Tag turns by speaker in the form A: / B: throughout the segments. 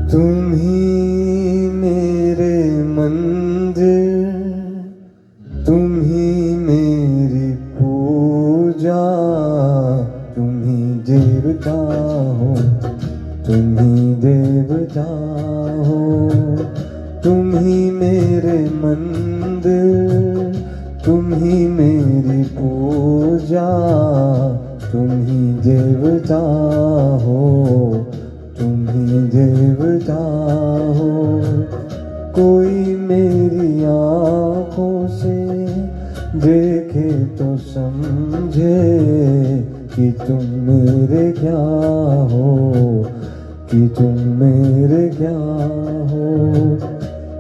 A: तुम ही मेरे मंदिर, तुम ही मेरी पूजा, तुम ही देवता हो, तुम ही देवता हो। तुम ही मेरे मंदिर, तुम ही मेरी पूजा, तुम ही देवता हो, तुम ही देवता हो। कोई मेरी आँखों से देखे तो समझे कि तुम मेरे क्या हो, कि तुम मेरे क्या हो।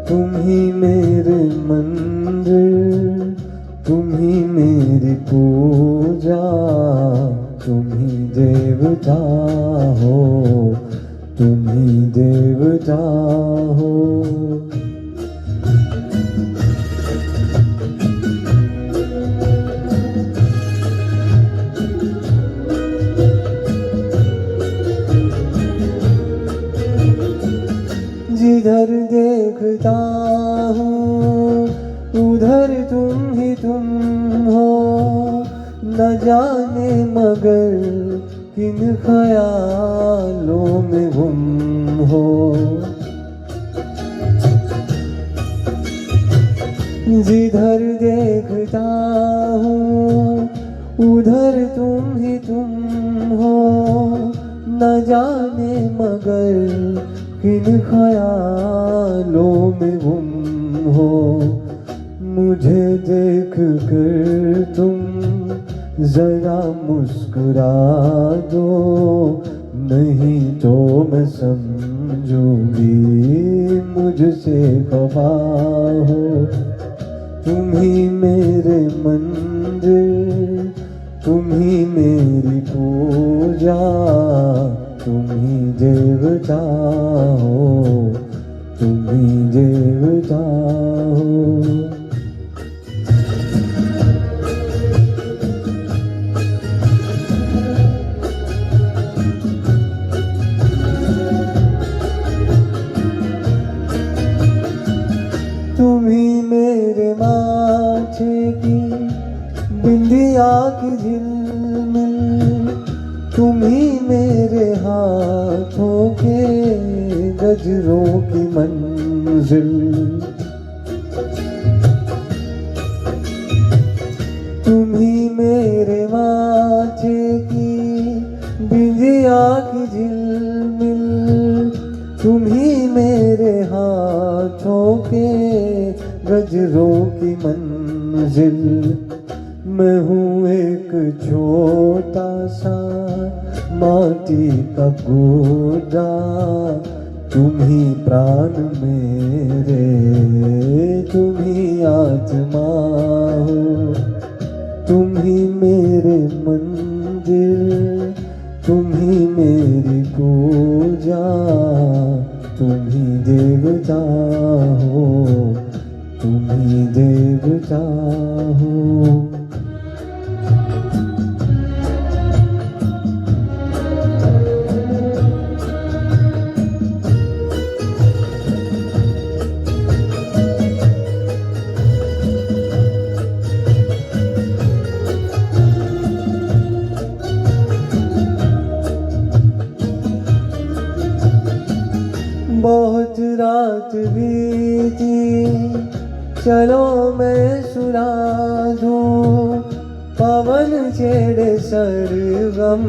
A: तुम ही मेरे मंदिर, तुम ही मेरी पूजा, तुम ही देवता हो, तुम ही देवता हो। जिधर देखता हूँ उधर तुम हो, न जाने मगर किन ख्यालों में गुम हो। जिधर देखता हूँ उधर तुम हो, न जाने मगर किन ख्यालों में गुम हो। मुझे देख कर तुम जरा मुस्कुरा दो, नहीं तो मैं समझूंगी मुझसे खफा हो। तुम ही मेरे मंदिर, तुम ही मेरी पूजा, तुम ही देवता हो, तुम ही देवता हो। तुम ही मेरे माथे की बिंदिया की झिलमिल, तुम ही मेरे हाथों के गजरों की मंजिल। तुम ही मेरे माथे की बिंदिया की झिलमिल, तुम ही मेरे हाथों के गजरों की मंजिल। मैं हूँ एक छोटा सा माटी का गोदा, तुम ही प्राण मेरे, तुम ही आत्मा हो। तुम ही मेरे मंदिर, तुम ही मेरी पूजा, तुम ही देवता हो, तुम ही देवता हो। बहुत रात बीती, चलो मैं सुना दूं, पवन छेड़े सरगम,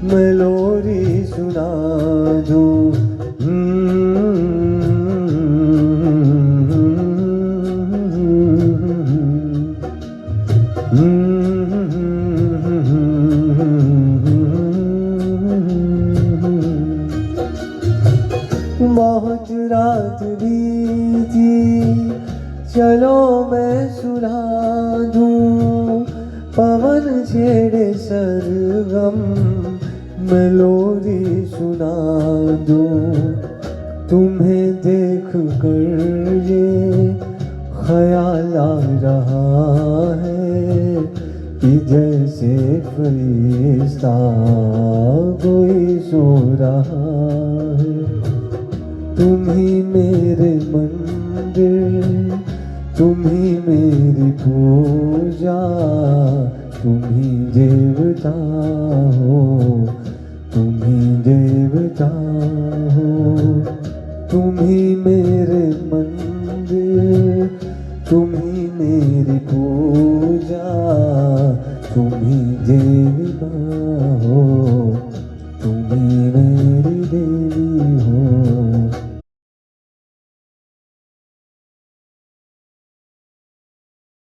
A: मैं लोरी सुना दूं। बहुत रात बीती, चलो मैं सुना दूं, पवन छेड़े सरगम, मैं लोरी सुना दूं। तुम्हें देख कर ये ख्याल आ रहा है कि जैसे फरिश्ता कोई सो रहा है। तुम ही मेरे मंदिर, तुम ही मेरी पूजा, तुम ही देवता हो, तुम ही देवता हो। तुम ही मेरे मंदिर, तुम ही मेरी पूजा, तुम ही